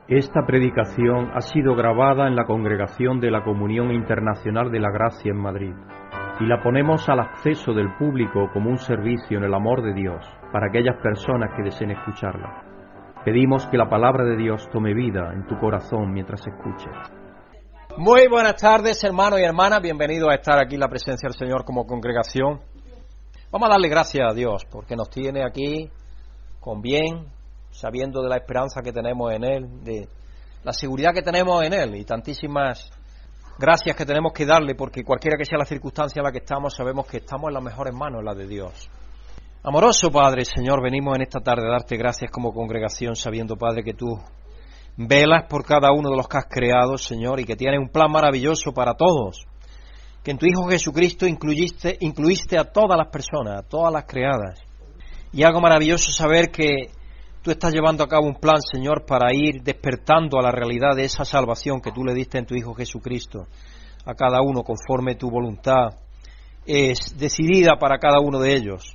Esta predicación ha sido grabada en la Congregación de la Comunión Internacional de la Gracia en Madrid y la ponemos al acceso del público como un servicio en el amor de Dios para aquellas personas que deseen escucharla. Pedimos que la palabra de Dios tome vida en tu corazón mientras escuches. Muy buenas tardes, hermanos y hermanas, bienvenidos a estar aquí en la presencia del Señor como congregación. Vamos a darle gracias a Dios porque nos tiene aquí con bien, sabiendo de la esperanza que tenemos en Él, de la seguridad que tenemos en Él y tantísimas gracias que tenemos que darle, porque cualquiera que sea la circunstancia en la que estamos, sabemos que estamos en las mejores manos, en las de Dios. Amoroso Padre, Señor, venimos en esta tarde a darte gracias como congregación, sabiendo, Padre, que tú velas por cada uno de los que has creado, Señor, y que tienes un plan maravilloso para todos, que en tu Hijo Jesucristo incluiste a todas las personas, a todas las creadas, y algo maravilloso saber que tú estás llevando a cabo un plan, Señor, para ir despertando a la realidad de esa salvación que tú le diste en tu Hijo Jesucristo a cada uno conforme tu voluntad es decidida para cada uno de ellos.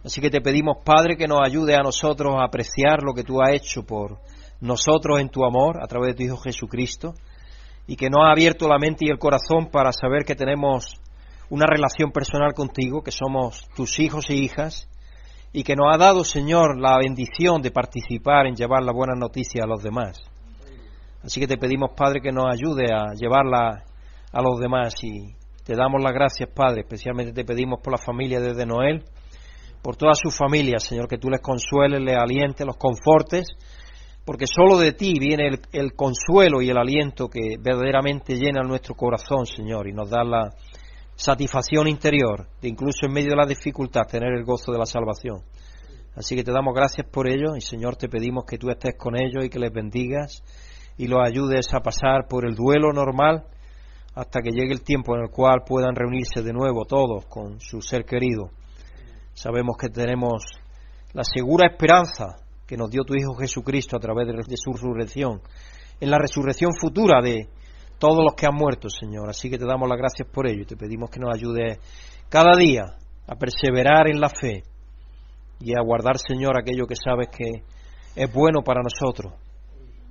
Así que te pedimos, Padre, que nos ayude a nosotros a apreciar lo que tú has hecho por nosotros en tu amor a través de tu Hijo Jesucristo y que nos ha abierto la mente y el corazón para saber que tenemos una relación personal contigo, que somos tus hijos e hijas, y que nos ha dado, Señor, la bendición de participar en llevar la buena noticia a los demás. Así que te pedimos, Padre, que nos ayude a llevarla a los demás y te damos las gracias, Padre. Especialmente te pedimos por la familia de Noel, por todas sus familias, Señor, que tú les consueles, les alientes, los confortes, porque solo de ti viene el consuelo y el aliento que verdaderamente llena nuestro corazón, Señor, y nos da la satisfacción interior de incluso en medio de la dificultad tener el gozo de la salvación. Así que te damos gracias por ello y, Señor, te pedimos que tú estés con ellos y que les bendigas y los ayudes a pasar por el duelo normal hasta que llegue el tiempo en el cual puedan reunirse de nuevo todos con su ser querido. Sabemos que tenemos la segura esperanza que nos dio tu Hijo Jesucristo a través de su resurrección, en la resurrección futura de todos los que han muerto, Señor. Así que te damos las gracias por ello y te pedimos que nos ayudes cada día a perseverar en la fe y a guardar, Señor, aquello que sabes que es bueno para nosotros.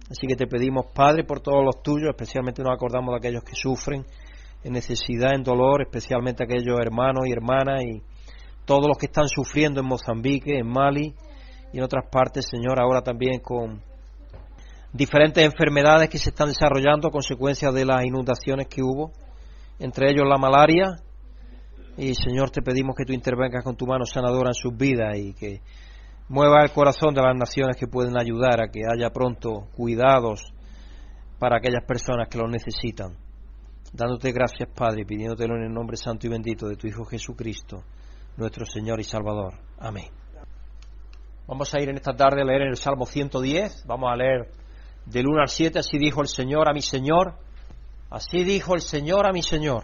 Así que te pedimos, Padre, por todos los tuyos, especialmente nos acordamos de aquellos que sufren en necesidad, en dolor, especialmente aquellos hermanos y hermanas y todos los que están sufriendo en Mozambique, en Mali y en otras partes, Señor, ahora también con diferentes enfermedades que se están desarrollando a consecuencia de las inundaciones que hubo, entre ellos la malaria. Y, Señor, te pedimos que tú intervengas con tu mano sanadora en sus vidas y que mueva el corazón de las naciones que pueden ayudar a que haya pronto cuidados para aquellas personas que los necesitan. Dándote gracias, Padre, y pidiéndotelo en el nombre santo y bendito de tu Hijo Jesucristo, nuestro Señor y Salvador. Amén. Vamos a ir en esta tarde a leer en el Salmo 110, vamos a leer del 1 al 7, así dijo el Señor a mi Señor, así dijo el Señor a mi Señor,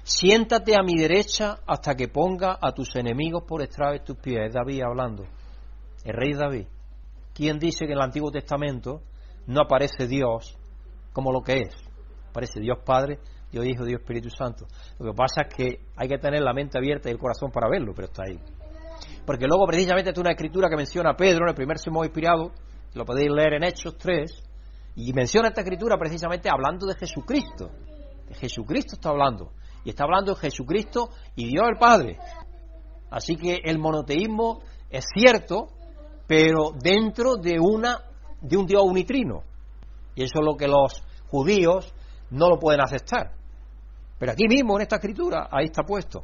siéntate a mi derecha hasta que ponga a tus enemigos por estrado de tus pies. Es David hablando, el rey David, quien dice que en el Antiguo Testamento no aparece Dios como lo que es, aparece Dios Padre, Dios Hijo, Dios Espíritu Santo. Lo que pasa es que hay que tener la mente abierta y el corazón para verlo, pero está ahí. Porque luego precisamente es una escritura que menciona a Pedro en el primer sermón inspirado, lo podéis leer en Hechos 3, y menciona esta escritura precisamente hablando de Jesucristo. De Jesucristo está hablando, y está hablando de Jesucristo y Dios el Padre. Así que el monoteísmo es cierto, pero dentro de un Dios unitrino. Y eso es lo que los judíos no lo pueden aceptar. Pero aquí mismo en esta escritura, ahí está puesto.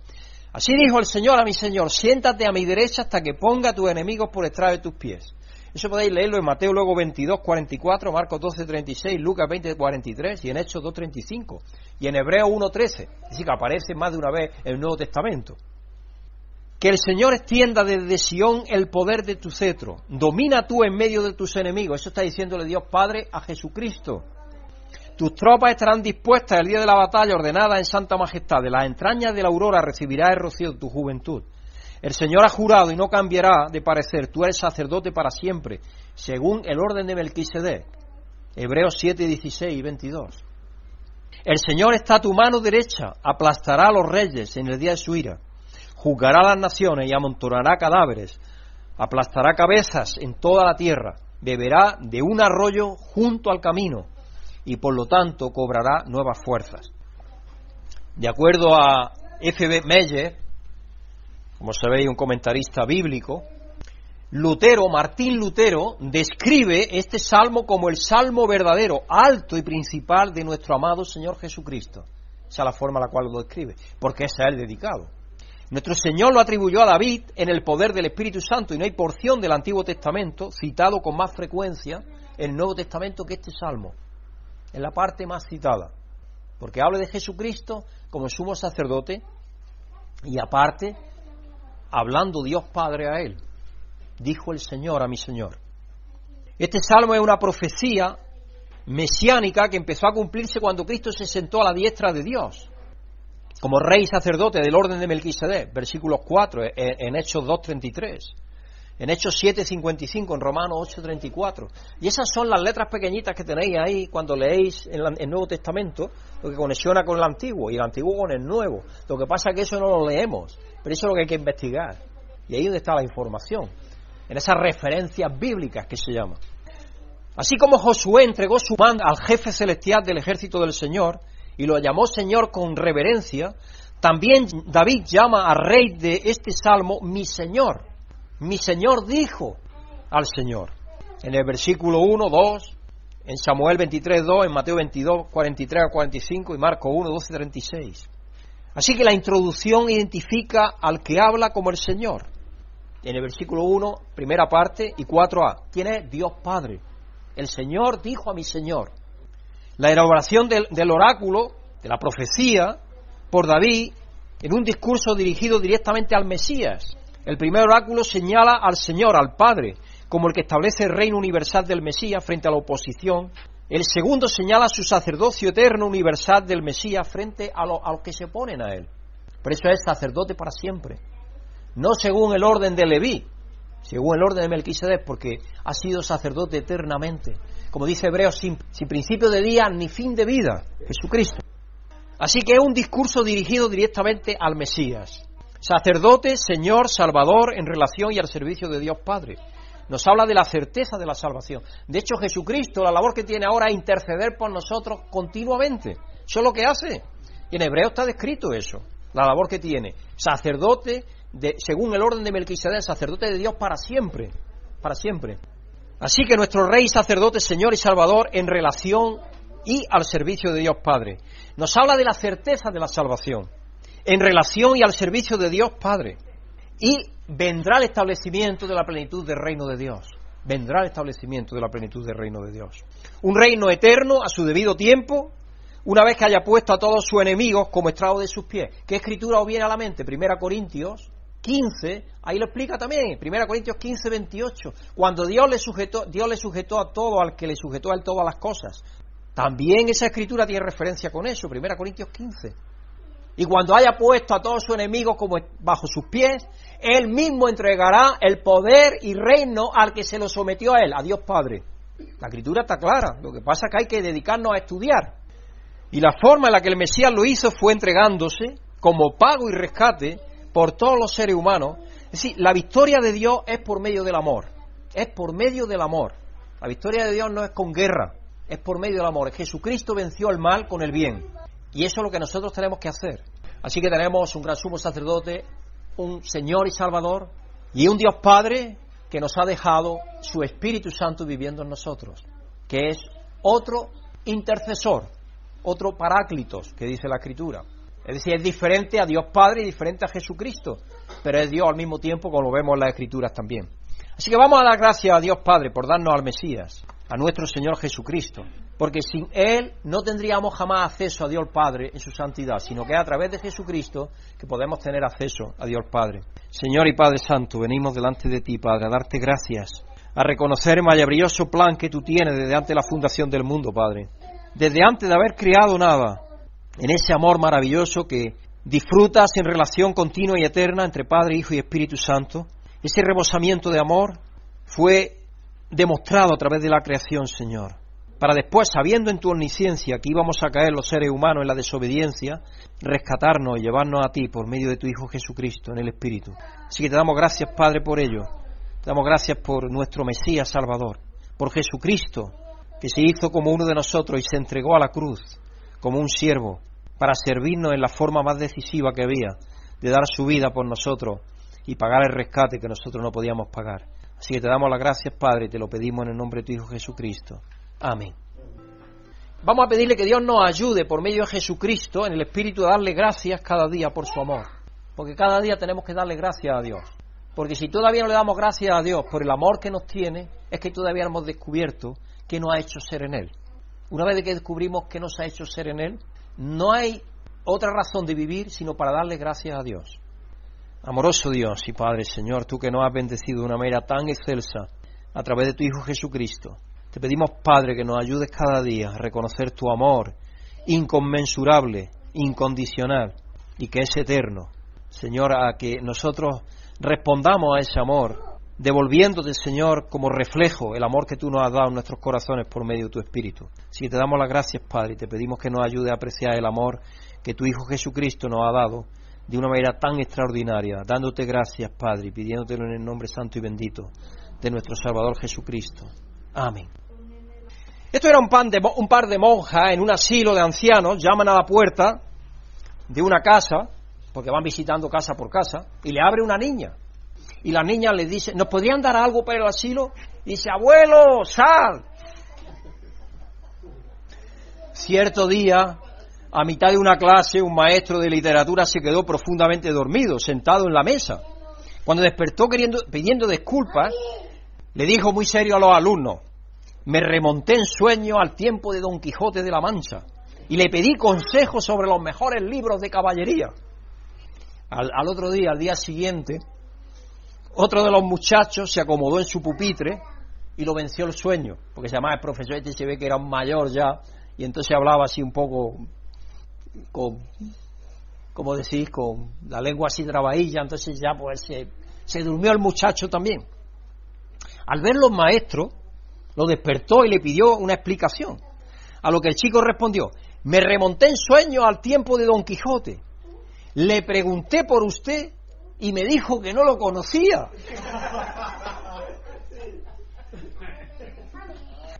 Así dijo el Señor a mi Señor, siéntate a mi derecha hasta que ponga a tus enemigos por estrado de tus pies. Eso podéis leerlo en Mateo luego 22, 44, Marcos 12, 36, Lucas 20, 43 y en Hechos 2, 35 y en Hebreos 1, 13. Es decir, que aparece más de una vez en el Nuevo Testamento. Que el Señor extienda desde Sión el poder de tu cetro. Domina tú en medio de tus enemigos. Eso está diciéndole Dios Padre a Jesucristo. Tus tropas estarán dispuestas el día de la batalla, ordenadas en santa majestad. De las entrañas de la aurora recibirás el rocío de tu juventud. El Señor ha jurado y no cambiará de parecer. Tú eres sacerdote para siempre, según el orden de Melquisedec. Hebreos 7, 16 y 22. El Señor está a tu mano derecha, aplastará a los reyes en el día de su ira. Juzgará a las naciones y amontonará cadáveres. Aplastará cabezas en toda la tierra. beberá de un arroyo junto al camino y por lo tanto cobrará nuevas fuerzas. De acuerdo a F.B. Meyer, como sabéis, un comentarista bíblico, Martín Lutero describe este salmo como el salmo verdadero, alto y principal de nuestro amado Señor Jesucristo. Esa es la forma en la cual lo describe, porque es a él dedicado. Nuestro Señor lo atribuyó a David en el poder del Espíritu Santo, y no hay porción del Antiguo Testamento citado con más frecuencia en el Nuevo Testamento que este salmo. Es la parte más citada, porque habla de Jesucristo como sumo sacerdote y aparte hablando Dios Padre a él. Dijo el Señor a mi Señor. Este salmo es una profecía mesiánica que empezó a cumplirse cuando Cristo se sentó a la diestra de Dios, como rey y sacerdote del orden de Melquisedec, versículos 4 en Hechos 2:33, en Hechos 7:55, en Romanos 8:34. Y esas son las letras pequeñitas que tenéis ahí cuando leéis el Nuevo Testamento, lo que conexiona con el Antiguo, y el Antiguo con el Nuevo. Lo que pasa es que eso no lo leemos, pero eso es lo que hay que investigar. Y ahí es donde está la información, en esas referencias bíblicas que se llaman. Así como Josué entregó su mando al jefe celestial del ejército del Señor y lo llamó Señor con reverencia, también David llama al rey de este salmo mi Señor. Mi Señor dijo al Señor. En el versículo 1, 2, en Samuel 23:2, en Mateo 22, 43 a 45 y Marcos 1, 12, 36. Así que la introducción identifica al que habla como el Señor. En el versículo 1, primera parte, y 4a, ¿quién es? Dios Padre. El Señor dijo a mi Señor. La elaboración del oráculo, de la profecía, por David, en un discurso dirigido directamente al Mesías. El primer oráculo señala al Señor, al Padre, como el que establece el reino universal del Mesías frente a la oposición. El segundo señala su sacerdocio eterno universal del Mesías frente a los que se oponen a él. Por eso es sacerdote para siempre. No según el orden de Leví, según el orden de Melquisedec, porque ha sido sacerdote eternamente. Como dice Hebreos, sin principio de día ni fin de vida, Jesucristo. Así que es un discurso dirigido directamente al Mesías. Sacerdote, Señor, Salvador, en relación y al servicio de Dios Padre. Nos habla de la certeza de la salvación. De hecho, Jesucristo, la labor que tiene ahora es interceder por nosotros continuamente. Eso es lo que hace. Y en Hebreo está descrito eso, la labor que tiene. Sacerdote, según el orden de Melquisedec, sacerdote de Dios para siempre. Para siempre. Así que nuestro Rey, sacerdote, Señor y Salvador en relación y al servicio de Dios Padre. Nos habla de la certeza de la salvación, en relación y al servicio de Dios Padre. Y vendrá el establecimiento de la plenitud del reino de Dios. Vendrá el establecimiento de la plenitud del reino de Dios. Un reino eterno a su debido tiempo, una vez que haya puesto a todos sus enemigos como estrado de sus pies. ¿Qué escritura os viene a la mente? 1 Corintios 15, ahí lo explica también, 1 Corintios 15, 28, cuando Dios le sujetó a todo, al que le sujetó a él todas las cosas. También esa escritura tiene referencia con eso, 1 Corintios 15. Y cuando haya puesto a todos sus enemigos como bajo sus pies, él mismo entregará el poder y reino al que se lo sometió a él, a Dios Padre. La escritura está clara, lo que pasa es que hay que dedicarnos a estudiar. Y la forma en la que el Mesías lo hizo fue entregándose como pago y rescate por todos los seres humanos. Es decir, la victoria de Dios es por medio del amor. Es por medio del amor. La victoria de Dios no es con guerra, es por medio del amor. Jesucristo venció el mal con el bien. Y eso es lo que nosotros tenemos que hacer. Así que tenemos un gran sumo sacerdote, un Señor y Salvador, y un Dios Padre que nos ha dejado su Espíritu Santo viviendo en nosotros, que es otro intercesor, otro paráclitos, que dice la Escritura. Es decir, es diferente a Dios Padre y diferente a Jesucristo, pero es Dios al mismo tiempo, como lo vemos en las Escrituras también. Así que vamos a dar gracias a Dios Padre por darnos al Mesías, a nuestro Señor Jesucristo, porque sin Él no tendríamos jamás acceso a Dios Padre en su santidad, sino que es a través de Jesucristo que podemos tener acceso a Dios Padre. Señor y Padre Santo, venimos delante de ti, Padre, a darte gracias, a reconocer el maravilloso plan que tú tienes desde antes de la fundación del mundo, Padre, desde antes de haber creado nada, en ese amor maravilloso que disfrutas en relación continua y eterna entre Padre, Hijo y Espíritu Santo. Ese rebosamiento de amor fue demostrado a través de la creación, Señor, para después, sabiendo en tu omnisciencia que íbamos a caer los seres humanos en la desobediencia, rescatarnos y llevarnos a ti por medio de tu Hijo Jesucristo en el Espíritu. Así que te damos gracias, Padre, por ello. Te damos gracias por nuestro Mesías Salvador, por Jesucristo, que se hizo como uno de nosotros y se entregó a la cruz como un siervo para servirnos en la forma más decisiva que había de dar su vida por nosotros y pagar el rescate que nosotros no podíamos pagar. Así que te damos las gracias, Padre, y te lo pedimos en el nombre de tu Hijo Jesucristo. Amén. Vamos a pedirle que Dios nos ayude por medio de Jesucristo en el Espíritu a darle gracias cada día por su amor. Porque cada día tenemos que darle gracias a Dios. Porque si todavía no le damos gracias a Dios por el amor que nos tiene, es que todavía no hemos descubierto qué nos ha hecho ser en Él. Una vez que descubrimos qué nos ha hecho ser en Él, no hay otra razón de vivir sino para darle gracias a Dios. Amoroso Dios y Padre, Señor, tú que nos has bendecido de una manera tan excelsa a través de tu Hijo Jesucristo, te pedimos, Padre, que nos ayudes cada día a reconocer tu amor inconmensurable, incondicional y que es eterno. Señor, a que nosotros respondamos a ese amor, devolviéndote, Señor, como reflejo el amor que tú nos has dado en nuestros corazones por medio de tu Espíritu. Así que te damos las gracias, Padre, y te pedimos que nos ayude a apreciar el amor que tu Hijo Jesucristo nos ha dado de una manera tan extraordinaria, dándote gracias, Padre, y pidiéndotelo en el nombre santo y bendito de nuestro Salvador Jesucristo. Amén. Esto era un par de monjas en un asilo de ancianos, llaman a la puerta de una casa, porque van visitando casa por casa, y le abre una niña. Y la niña le dice, ¿nos podrían dar algo para el asilo? Y dice, abuelo, sal. Cierto día, a mitad de una clase, un maestro de literatura se quedó profundamente dormido, sentado en la mesa. Cuando despertó pidiendo disculpas, le dijo muy serio a los alumnos, me remonté en sueño al tiempo de Don Quijote de la Mancha y le pedí consejos sobre los mejores libros de caballería. Al otro día, al día siguiente, otro de los muchachos se acomodó en su pupitre y lo venció el sueño, porque se llamaba el profesor, este se ve que era un mayor ya, y entonces hablaba así un poco como decís, con la lengua así trabadilla, entonces ya pues se durmió el muchacho también. Al ver los maestros, lo despertó y le pidió una explicación, a lo que el chico respondió, me remonté en sueño al tiempo de Don Quijote, le pregunté por usted y me dijo que no lo conocía.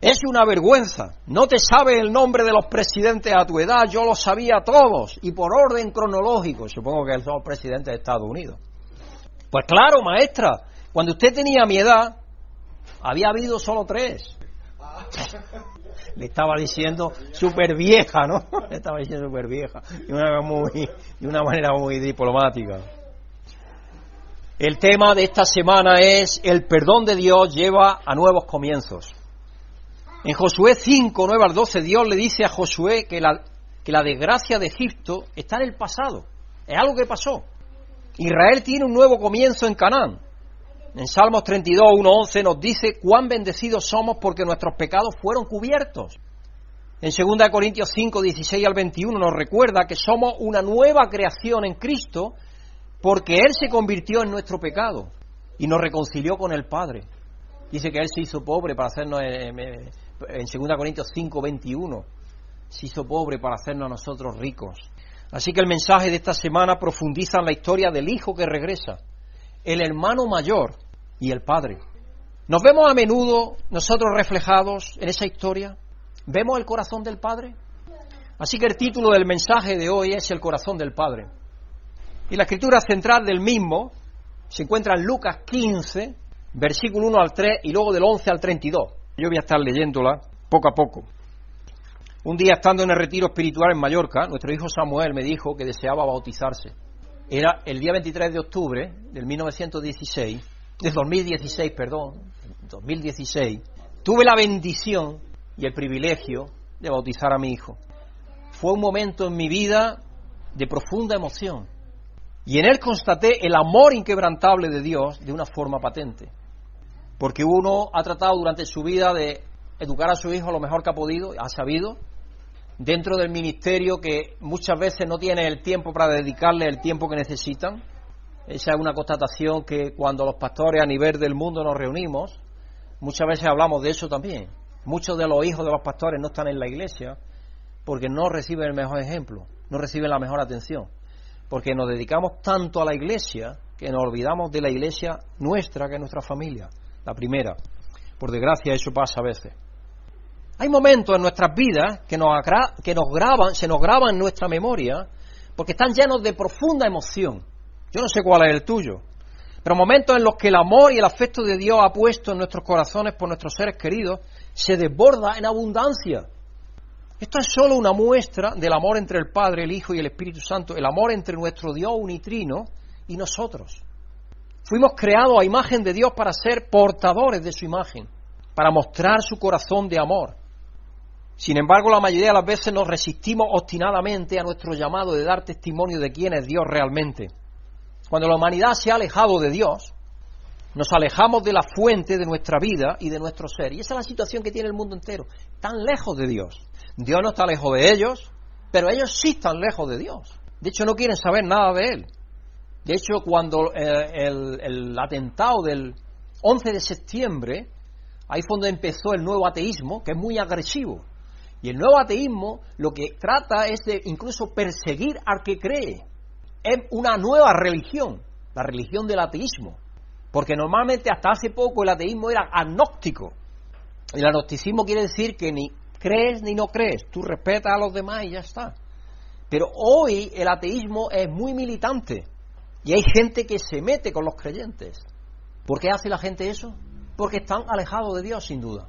Es una vergüenza, no te sabes el nombre de los presidentes a tu edad, yo los sabía todos, y por orden cronológico, supongo que son los presidentes de Estados Unidos. Pues claro, maestra, cuando usted tenía mi edad, había habido solo 3. Le estaba diciendo súper vieja, ¿no? Le estaba diciendo súper vieja, de una manera muy diplomática. El tema de esta semana es el perdón de Dios lleva a nuevos comienzos. En Josué 5, 9 al 12, Dios le dice a Josué que la desgracia de Egipto está en el pasado. Es algo que pasó. Israel tiene un nuevo comienzo en Canaán. En Salmos 32, 1, 11 nos dice cuán bendecidos somos porque nuestros pecados fueron cubiertos. En 2 Corintios 5, 16 al 21 nos recuerda que somos una nueva creación en Cristo porque Él se convirtió en nuestro pecado y nos reconcilió con el Padre. Dice que Él se hizo pobre para hacernos, en 2 Corintios 5, 21, se hizo pobre para hacernos a nosotros ricos. Así que el mensaje de esta semana profundiza en la historia del Hijo que regresa, el hermano mayor y el Padre. ¿Nos vemos a menudo nosotros reflejados en esa historia? ¿Vemos el corazón del Padre? Así que el título del mensaje de hoy es el corazón del Padre. Y la escritura central del mismo se encuentra en Lucas 15, versículo 1 al 3 y luego del 11 al 32. Yo voy a estar leyéndola poco a poco. Un día, estando en el retiro espiritual en Mallorca, nuestro hijo Samuel me dijo que deseaba bautizarse. Era el día 23 de octubre del 2016. Tuve la bendición y el privilegio de bautizar a mi hijo. Fue un momento en mi vida de profunda emoción. Y en él constaté el amor inquebrantable de Dios de una forma patente. Porque uno ha tratado durante su vida de educar a su hijo lo mejor que ha podido, ha sabido, dentro del ministerio que muchas veces no tiene el tiempo para dedicarle el tiempo que necesitan. Esa es una constatación que cuando los pastores a nivel del mundo nos reunimos, muchas veces hablamos de eso también. Muchos de los hijos de los pastores no están en la iglesia porque no reciben el mejor ejemplo, no reciben la mejor atención. Porque nos dedicamos tanto a la iglesia que nos olvidamos de la iglesia nuestra, que es nuestra familia, la primera. Por desgracia, eso pasa a veces. Hay momentos en nuestras vidas que se nos graban en nuestra memoria porque están llenos de profunda emoción. Yo no sé cuál es el tuyo, pero momentos en los que el amor y el afecto de Dios ha puesto en nuestros corazones por nuestros seres queridos se desborda en abundancia. Esto es solo una muestra del amor entre el Padre, el Hijo y el Espíritu Santo, el amor entre nuestro Dios unitrino y nosotros. Fuimos creados a imagen de Dios para ser portadores de su imagen, para mostrar su corazón de amor. Sin embargo, la mayoría de las veces nos resistimos obstinadamente a nuestro llamado de dar testimonio de quién es Dios realmente. Cuando la humanidad se ha alejado de Dios, nos alejamos de la fuente de nuestra vida y de nuestro ser. Y esa es la situación que tiene el mundo entero. Están lejos de Dios. Dios no está lejos de ellos, pero ellos sí están lejos de Dios. De hecho, no quieren saber nada de Él. De hecho, cuando el atentado del 11 de septiembre, ahí fue donde empezó el nuevo ateísmo, que es muy agresivo. Y el nuevo ateísmo lo que trata es de incluso perseguir al que cree. Es una nueva religión, la religión del ateísmo. Porque normalmente hasta hace poco el ateísmo era agnóstico. El agnosticismo quiere decir que ni crees ni no crees, tú respetas a los demás y ya está. Pero hoy el ateísmo es muy militante y hay gente que se mete con los creyentes. ¿Por qué hace la gente eso? Porque están alejados de Dios, sin duda.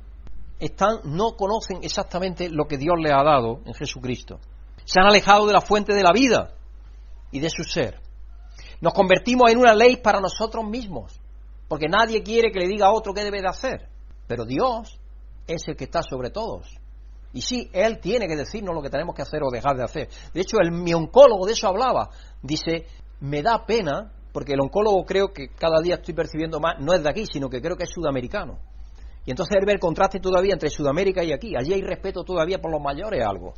No conocen exactamente lo que Dios les ha dado en Jesucristo. Se han alejado de la fuente de la vida y de su ser. Nos convertimos en una ley para nosotros mismos, porque nadie quiere que le diga a otro qué debe de hacer. Pero Dios es el que está sobre todos. Y sí, Él tiene que decirnos lo que tenemos que hacer o dejar de hacer. De hecho, mi oncólogo de eso hablaba. Dice, me da pena, porque el oncólogo creo que cada día estoy percibiendo más, no es de aquí, sino que creo que es sudamericano. Y entonces él ve el contraste todavía entre Sudamérica y aquí. Allí hay respeto todavía por los mayores, algo.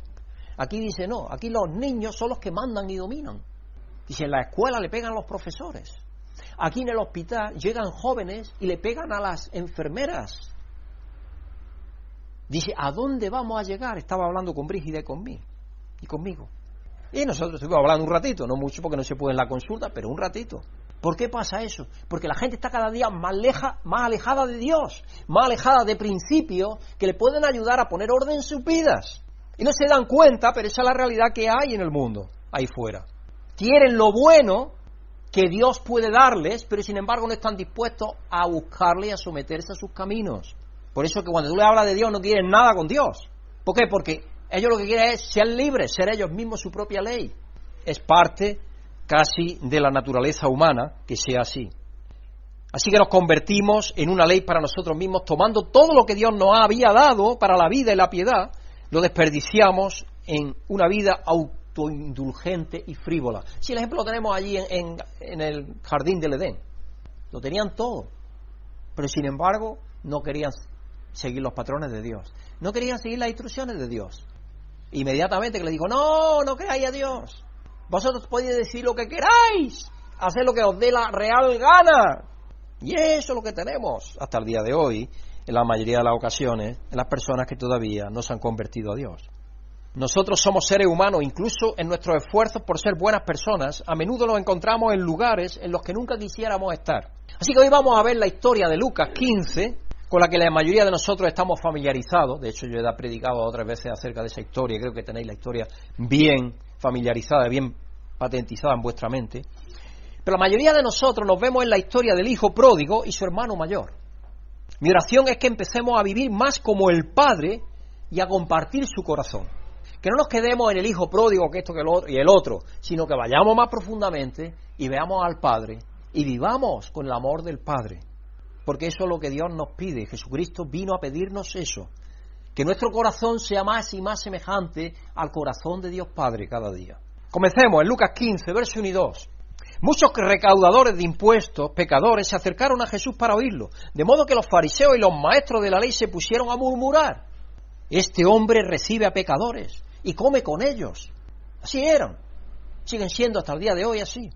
Aquí dice, no, aquí los niños son los que mandan y dominan. Dice, en la escuela le pegan a los profesores. Aquí en el hospital llegan jóvenes y le pegan a las enfermeras. Dice, ¿a dónde vamos a llegar? Estaba hablando con Brígida y conmigo. Y nosotros estuvimos hablando un ratito, no mucho porque no se puede en la consulta, pero un ratito. ¿Por qué pasa eso? Porque la gente está cada día más alejada de Dios, más alejada de principios que le pueden ayudar a poner orden en sus vidas. Y no se dan cuenta, pero esa es la realidad que hay en el mundo, ahí fuera. Quieren lo bueno que Dios puede darles, pero sin embargo no están dispuestos a buscarle y a someterse a sus caminos. Por eso que cuando tú le hablas de Dios no quieren nada con Dios. ¿Por qué? Porque ellos lo que quieren es ser libres, ser ellos mismos su propia ley. Es parte casi de la naturaleza humana que sea así. Así que nos convertimos en una ley para nosotros mismos, tomando todo lo que Dios nos había dado para la vida y la piedad, lo desperdiciamos en una vida autoindulgente y frívola. Si el ejemplo lo tenemos allí en el jardín del Edén. Lo tenían todo, pero sin embargo no querían seguir los patrones de Dios. No querían seguir las instrucciones de Dios. Inmediatamente que le digo, no creáis a Dios. Vosotros podéis decir lo que queráis, hacer lo que os dé la real gana. Y eso es lo que tenemos hasta el día de hoy, en la mayoría de las ocasiones, en las personas que todavía no se han convertido a Dios. Nosotros somos seres humanos, incluso en nuestros esfuerzos por ser buenas personas, a menudo nos encontramos en lugares en los que nunca quisiéramos estar. Así que hoy vamos a ver la historia de Lucas 15, con la que la mayoría de nosotros estamos familiarizados. De hecho, yo he predicado otras veces acerca de esa historia, y creo que tenéis la historia bien familiarizada, bien patentizada en vuestra mente. Pero la mayoría de nosotros nos vemos en la historia del hijo pródigo y su hermano mayor. Mi oración es que empecemos a vivir más como el Padre y a compartir su corazón. Que no nos quedemos en el hijo pródigo, que esto, que lo otro, y el otro, sino que vayamos más profundamente y veamos al Padre y vivamos con el amor del Padre. Porque eso es lo que Dios nos pide. Jesucristo vino a pedirnos eso. Que nuestro corazón sea más y más semejante al corazón de Dios Padre cada día. Comencemos en Lucas 15, verso 1 y 2. Muchos recaudadores de impuestos, pecadores, se acercaron a Jesús para oírlo, de modo que los fariseos y los maestros de la ley se pusieron a murmurar. Este hombre recibe a pecadores y come con ellos. Así eran. Siguen siendo hasta el día de hoy así.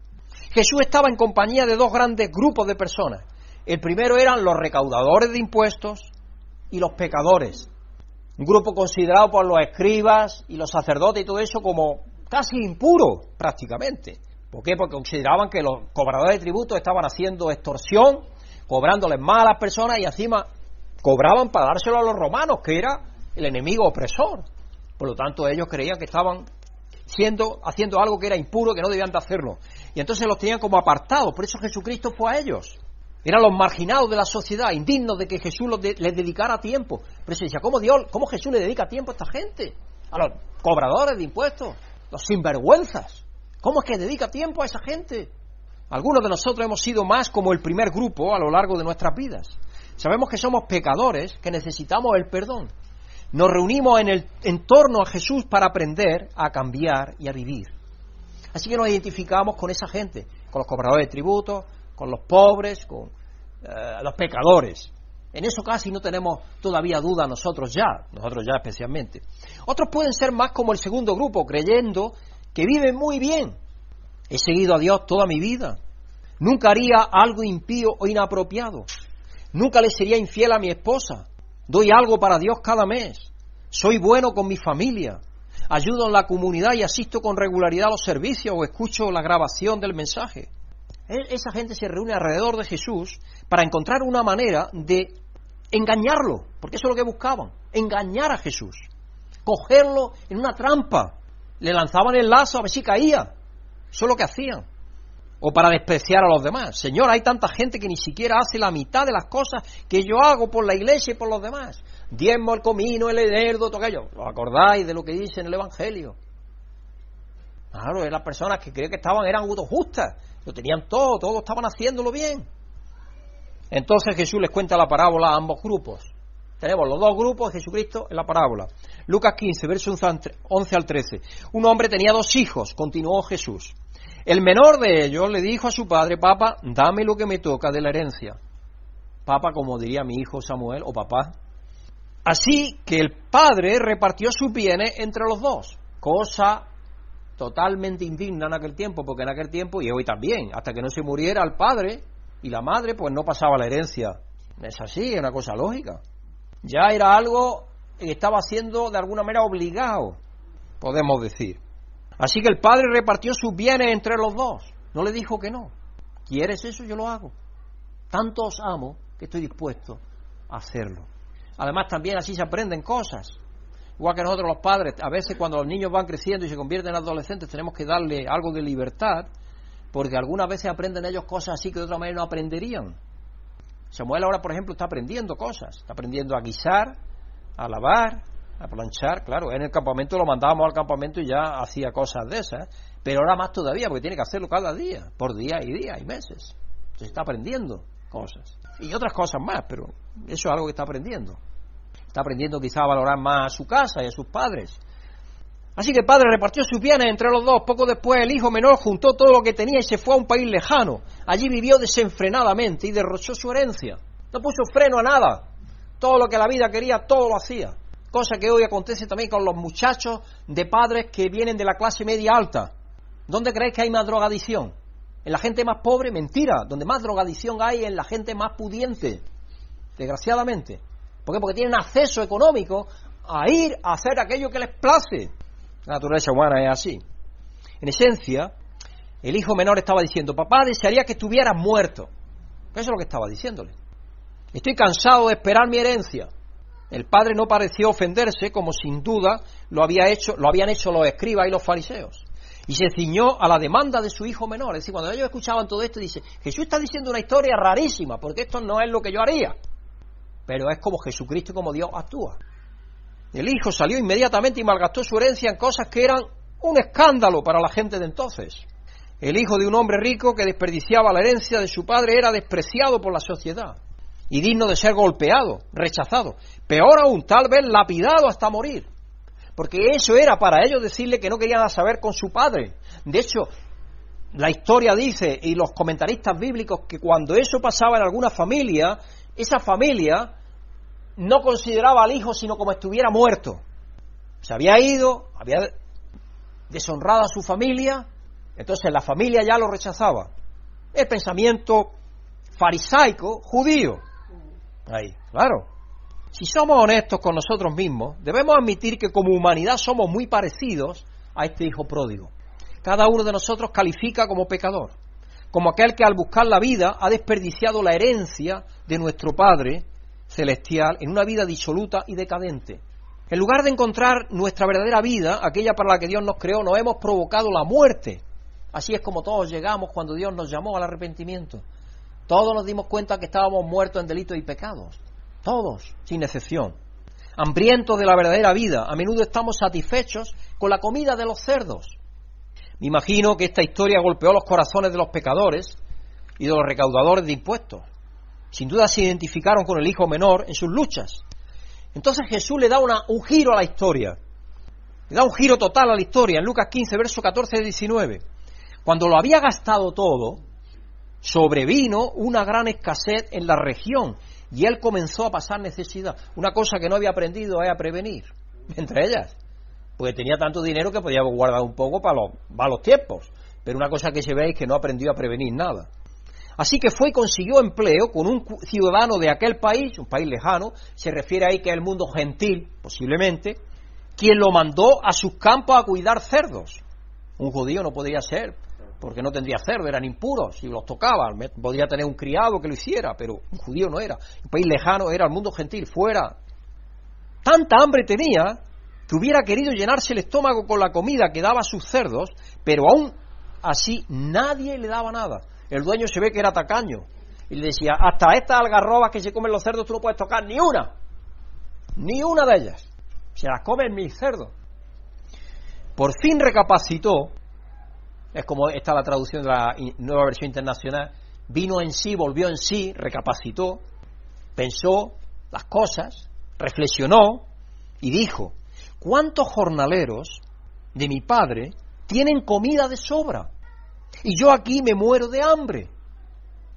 Jesús estaba en compañía de dos grandes grupos de personas. El primero eran los recaudadores de impuestos y los pecadores. Un grupo considerado por los escribas y los sacerdotes y todo eso como casi impuro, prácticamente. ¿Por qué? Porque consideraban que los cobradores de tributos estaban haciendo extorsión, cobrándoles más a las personas y encima cobraban para dárselo a los romanos, que era el enemigo opresor. Por lo tanto, ellos creían que estaban haciendo algo que era impuro, que no debían de hacerlo. Y entonces los tenían como apartados. Por eso Jesucristo fue a ellos. Eran los marginados de la sociedad, indignos de que Jesús les dedicara tiempo. Pero se decía, ¿cómo Jesús le dedica tiempo a esta gente? A los cobradores de impuestos, los sinvergüenzas. ¿Cómo es que dedica tiempo a esa gente? Algunos de nosotros hemos sido más como el primer grupo a lo largo de nuestras vidas. Sabemos que somos pecadores, que necesitamos el perdón. Nos reunimos en torno a Jesús para aprender a cambiar y a vivir. Así que nos identificamos con esa gente, con los cobradores de tributos, con los pobres, con los pecadores. En eso casi no tenemos todavía duda nosotros ya especialmente. Otros pueden ser más como el segundo grupo, creyendo que viven muy bien. He seguido a Dios toda mi vida. Nunca haría algo impío o inapropiado. Nunca le sería infiel a mi esposa. Doy algo para Dios cada mes. Soy bueno con mi familia. Ayudo en la comunidad y asisto con regularidad a los servicios o escucho la grabación del mensaje. Esa gente se reúne alrededor de Jesús para encontrar una manera de engañarlo, porque eso es lo que buscaban, engañar a Jesús, cogerlo en una trampa, le lanzaban el lazo a ver si caía, eso es lo que hacían, o para despreciar a los demás. Señor, hay tanta gente que ni siquiera hace la mitad de las cosas que yo hago por la iglesia y por los demás, diezmo, el comino, el herdo, todo aquello. ¿Os acordáis de lo que dice en el Evangelio? Claro, las personas que creían que eran justas, lo tenían todo, todos estaban haciéndolo bien. Entonces Jesús les cuenta la parábola a ambos grupos. Tenemos los dos grupos de Jesucristo en la parábola. Lucas 15, versos 11 al 13. Un hombre tenía 2 hijos, continuó Jesús. El menor de ellos le dijo a su padre, papá, dame lo que me toca de la herencia. Papá, como diría mi hijo Samuel, o papá. Así que el padre repartió sus bienes entre los dos, cosa totalmente indigna en aquel tiempo, porque en aquel tiempo, y hoy también, hasta que no se muriera el padre y la madre, pues no pasaba la herencia. Es así, es una cosa lógica. Ya era algo que estaba siendo de alguna manera obligado, podemos decir. Así que el padre repartió sus bienes entre los dos, no le dijo que no. ¿Quieres eso? Yo lo hago. Tanto os amo que estoy dispuesto a hacerlo. Además también así se aprenden cosas. Igual que nosotros los padres, a veces cuando los niños van creciendo y se convierten en adolescentes tenemos que darle algo de libertad, porque algunas veces aprenden ellos cosas así que de otra manera no aprenderían. Samuel ahora, por ejemplo, está aprendiendo cosas, está aprendiendo a guisar, a lavar, a planchar. Claro, en el campamento lo mandábamos al campamento y ya hacía cosas de esas, pero ahora más todavía, porque tiene que hacerlo cada día, por día y meses. Entonces está aprendiendo cosas. Y otras cosas más, pero eso es algo que está aprendiendo. Está aprendiendo quizá a valorar más a su casa y a sus padres. Así que el padre repartió sus bienes entre los dos. Poco después el hijo menor juntó todo lo que tenía y se fue a un país lejano. Allí vivió desenfrenadamente y derrochó su herencia. No puso freno a nada. Todo lo que la vida quería, todo lo hacía. Cosa que hoy acontece también con los muchachos de padres que vienen de la clase media alta. ¿Dónde creéis que hay más drogadicción? ¿En la gente más pobre? Mentira. Donde más drogadicción hay es en la gente más pudiente. Desgraciadamente. ¿Por qué? Porque tienen acceso económico a ir a hacer aquello que les place. La naturaleza humana es así. En esencia, el hijo menor estaba diciendo, papá, desearía que estuvieras muerto. Eso es lo que estaba diciéndole. Estoy cansado de esperar mi herencia. El padre no pareció ofenderse, como sin duda lo habían hecho los escribas y los fariseos. Y se ciñó a la demanda de su hijo menor. Es decir, cuando ellos escuchaban todo esto, dice, Jesús está diciendo una historia rarísima, porque esto no es lo que yo haría. Pero es como Jesucristo y como Dios actúa. El hijo salió inmediatamente y malgastó su herencia en cosas que eran un escándalo para la gente de entonces. El hijo de un hombre rico que desperdiciaba la herencia de su padre era despreciado por la sociedad y digno de ser golpeado, rechazado. Peor aún, tal vez lapidado hasta morir. Porque eso era para ellos decirle que no querían nada saber con su padre. De hecho, la historia dice, y los comentaristas bíblicos, que cuando eso pasaba en alguna familia, esa familia no consideraba al hijo sino como estuviera muerto. Se había ido, había deshonrado a su familia, entonces la familia ya lo rechazaba. El pensamiento farisaico judío. Ahí, claro. Si somos honestos con nosotros mismos, debemos admitir que como humanidad somos muy parecidos a este hijo pródigo. Cada uno de nosotros califica como pecador, como aquel que al buscar la vida ha desperdiciado la herencia de nuestro Padre celestial en una vida disoluta y decadente. En lugar de encontrar nuestra verdadera vida, aquella para la que Dios nos creó, nos hemos provocado la muerte. Así es como todos llegamos cuando Dios nos llamó al arrepentimiento. Todos nos dimos cuenta que estábamos muertos en delitos y pecados. Todos, sin excepción. Hambrientos de la verdadera vida. A menudo estamos satisfechos con la comida de los cerdos. Me imagino que esta historia golpeó los corazones de los pecadores y de los recaudadores de impuestos. Sin duda se identificaron con el hijo menor en sus luchas. Entonces Jesús le da un giro a la historia. Le da un giro total a la historia. En Lucas 15, versos 14 y 19. Cuando lo había gastado todo, sobrevino una gran escasez en la región y él comenzó a pasar necesidad. Una cosa que no había aprendido es a prevenir, entre ellas. Porque tenía tanto dinero que podía guardar un poco para los malos tiempos. Pero una cosa que se ve es que no aprendió a prevenir nada. Así que fue y consiguió empleo con un ciudadano de aquel país, un país lejano, se refiere ahí que es el mundo gentil, posiblemente, quien lo mandó a sus campos a cuidar cerdos. Un judío no podría ser, porque no tendría cerdo, eran impuros, si los tocaban, podría tener un criado que lo hiciera, pero un judío no era. Un país lejano era el mundo gentil, fuera. Tanta hambre tenía que hubiera querido llenarse el estómago con la comida que daba a sus cerdos, pero aún así nadie le daba nada. El dueño se ve que era tacaño y le decía, hasta estas algarrobas que se comen los cerdos tú no puedes tocar ni una de ellas, se las comen mis cerdos. Por fin recapacitó, es como está la traducción de la Nueva Versión Internacional, vino en sí, volvió en sí, recapacitó, pensó las cosas, reflexionó y dijo, ¿cuántos jornaleros de mi padre tienen comida de sobra? Y yo aquí me muero de hambre.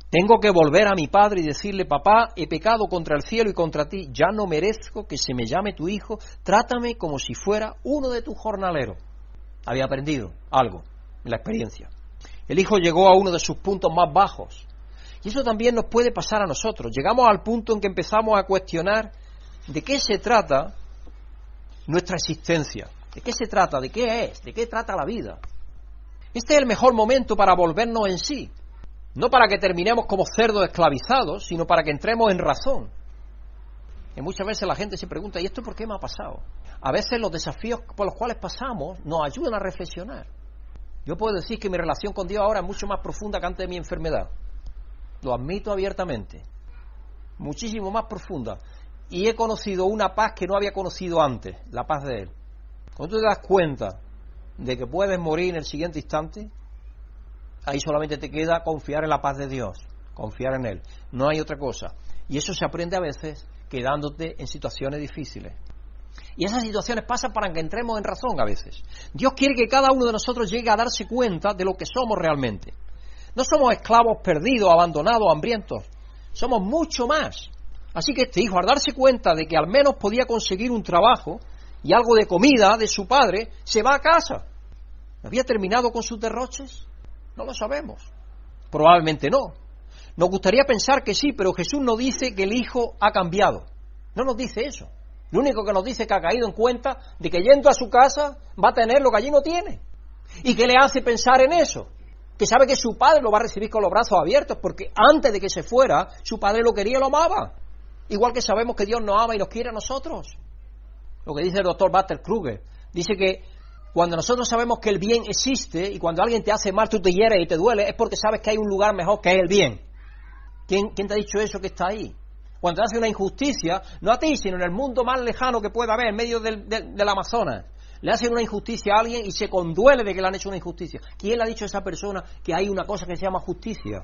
Tengo que volver a mi padre y decirle, papá, he pecado contra el cielo y contra ti, ya no merezco que se me llame tu hijo, trátame como si fuera uno de tus jornaleros. Había aprendido algo en la experiencia. El hijo llegó a uno de sus puntos más bajos. Y eso también nos puede pasar a nosotros. Llegamos al punto en que empezamos a cuestionar de qué se trata nuestra existencia, de qué se trata, de qué es, de qué trata la vida. Este es el mejor momento para volvernos en sí, no para que terminemos como cerdos esclavizados, sino para que entremos en razón. Y muchas veces la gente se pregunta, ¿y esto por qué me ha pasado? A veces los desafíos por los cuales pasamos nos ayudan a reflexionar. Yo puedo decir que mi relación con Dios ahora es mucho más profunda que antes de mi enfermedad. Lo admito abiertamente. Muchísimo más profunda. Y he conocido una paz que no había conocido antes, la paz de Él. Cuando tú te das cuenta de que puedes morir en el siguiente instante, ahí solamente te queda confiar en la paz de Dios, confiar en Él. No hay otra cosa. Y eso se aprende a veces quedándote en situaciones difíciles. Y esas situaciones pasan para que entremos en razón a veces. Dios quiere que cada uno de nosotros llegue a darse cuenta de lo que somos realmente. No somos esclavos perdidos, abandonados, hambrientos. Somos mucho más. Así que este hijo, al darse cuenta de que al menos podía conseguir un trabajo y algo de comida de su padre, se va a casa. ¿Había terminado con sus derroches? No lo sabemos. Probablemente no. Nos gustaría pensar que sí, pero Jesús nos dice que el hijo ha cambiado. No nos dice eso. Lo único que nos dice es que ha caído en cuenta de que yendo a su casa va a tener lo que allí no tiene. ¿Y qué le hace pensar en eso? Que sabe que su padre lo va a recibir con los brazos abiertos, porque antes de que se fuera, su padre lo quería y lo amaba. Igual que sabemos que Dios nos ama y nos quiere a nosotros. Lo que dice el doctor Buster Kruger, dice que cuando nosotros sabemos que el bien existe y cuando alguien te hace mal, tú te hieres y te duele, es porque sabes que hay un lugar mejor que es el bien. ¿Quién te ha dicho eso que está ahí? Cuando te hace una injusticia, no a ti, sino en el mundo más lejano que pueda haber, en medio del Amazonas, le hacen una injusticia a alguien y se conduele de que le han hecho una injusticia. ¿Quién le ha dicho a esa persona que hay una cosa que se llama justicia?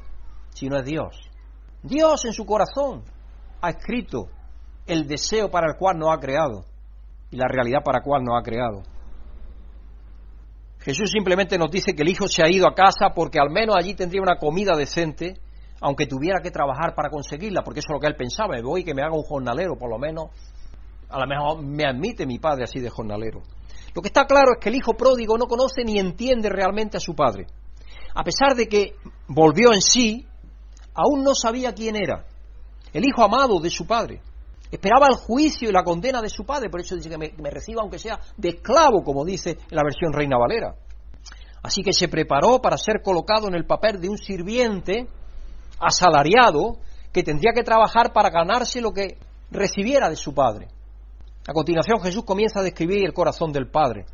Si no es Dios. Dios en su corazón ha escrito el deseo para el cual nos ha creado y la realidad para la cual nos ha creado. Jesús simplemente nos dice que el hijo se ha ido a casa porque al menos allí tendría una comida decente, aunque tuviera que trabajar para conseguirla, porque eso es lo que él pensaba, me voy y que me haga un jornalero, por lo menos, a lo mejor me admite mi padre así de jornalero. Lo que está claro es que el hijo pródigo no conoce ni entiende realmente a su padre. A pesar de que volvió en sí, aún no sabía quién era, el hijo amado de su padre. Esperaba el juicio y la condena de su padre, por eso dice que me reciba aunque sea de esclavo, como dice en la versión Reina Valera. Así que se preparó para ser colocado en el papel de un sirviente asalariado que tendría que trabajar para ganarse lo que recibiera de su Padre. A continuación Jesús comienza a describir el corazón del Padre.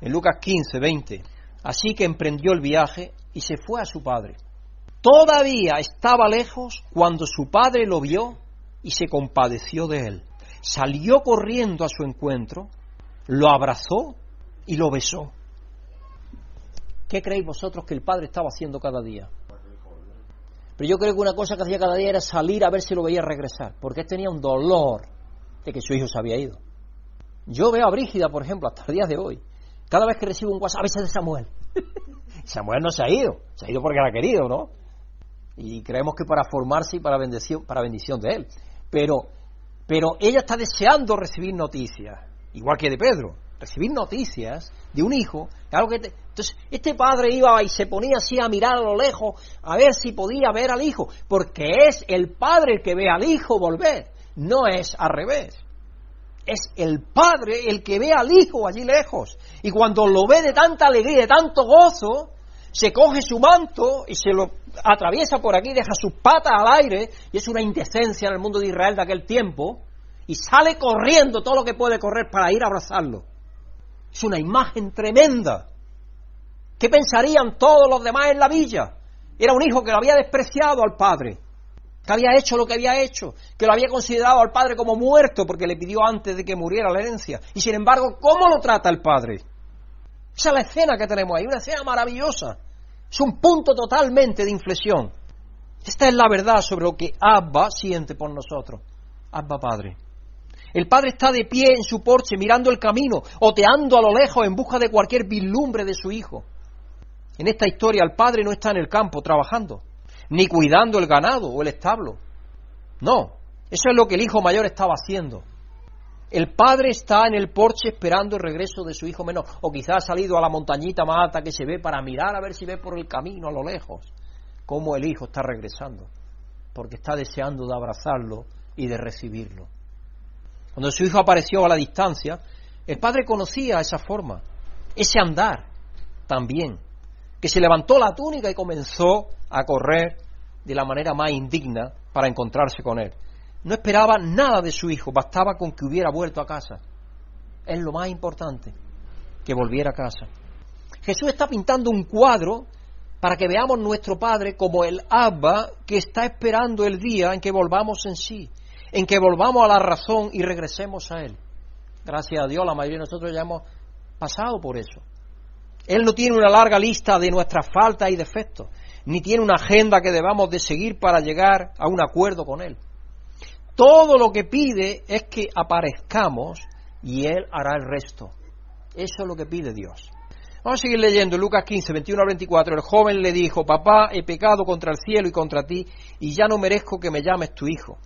En Lucas 15, 20. Así que emprendió el viaje y se fue a su padre. Todavía estaba lejos cuando su padre lo vio y se compadeció de él. Salió corriendo a su encuentro, lo abrazó y lo besó. ¿Qué creéis vosotros que el padre estaba haciendo cada día? Pero yo creo que una cosa que hacía cada día era salir a ver si lo veía regresar, porque él tenía un dolor de que su hijo se había ido. Yo veo a Brígida, por ejemplo, hasta el día de hoy. Cada vez que recibo un WhatsApp, a veces de Samuel. Samuel no se ha ido porque era querido, ¿no? Y creemos que para formarse y para bendición de él. Pero ella está deseando recibir noticias, igual que de Pedro, recibir noticias de un hijo. Algo que Entonces, este padre iba y se ponía así a mirar a lo lejos, a ver si podía ver al hijo, porque es el padre el que ve al hijo volver, no es al revés. Es el padre el que ve al hijo allí lejos. Y cuando lo ve de tanta alegría, de tanto gozo, se coge su manto y se lo atraviesa por aquí, deja sus patas al aire, y es una indecencia en el mundo de Israel de aquel tiempo, y sale corriendo todo lo que puede correr para ir a abrazarlo. Es una imagen tremenda. ¿Qué pensarían todos los demás en la villa? Era un hijo que lo había despreciado al padre, que había hecho lo que había hecho, que lo había considerado al padre como muerto porque le pidió antes de que muriera la herencia. Y sin embargo, ¿cómo lo trata el padre? Esa es la escena que tenemos ahí, una escena maravillosa. Es un punto totalmente de inflexión. Esta es la verdad sobre lo que Abba siente por nosotros. Abba Padre. El padre está de pie en su porche mirando el camino, oteando a lo lejos en busca de cualquier vislumbre de su hijo. En esta historia el padre no está en el campo trabajando, ni cuidando el ganado o el establo. No, eso es lo que el hijo mayor estaba haciendo. El padre está en el porche esperando el regreso de su hijo menor, o quizás ha salido a la montañita más alta que se ve para mirar a ver si ve por el camino a lo lejos cómo el hijo está regresando, porque está deseando de abrazarlo y de recibirlo. Cuando su hijo apareció a la distancia, el padre conocía esa forma, ese andar también, que se levantó la túnica y comenzó a correr de la manera más indigna para encontrarse con él. No esperaba nada de su hijo, bastaba con que hubiera vuelto a casa. Es lo más importante, que volviera a casa. Jesús está pintando un cuadro para que veamos nuestro Padre como el Abba que está esperando el día en que volvamos en sí, en que volvamos a la razón y regresemos a Él. Gracias a Dios, la mayoría de nosotros ya hemos pasado por eso. Él no tiene una larga lista de nuestras faltas y defectos, ni tiene una agenda que debamos de seguir para llegar a un acuerdo con Él. Todo lo que pide es que aparezcamos y Él hará el resto. Eso es lo que pide Dios. Vamos a seguir leyendo. En Lucas 15, 21 al 24, el joven le dijo: papá, he pecado contra el cielo y contra ti, y ya no merezco que me llames tu hijo.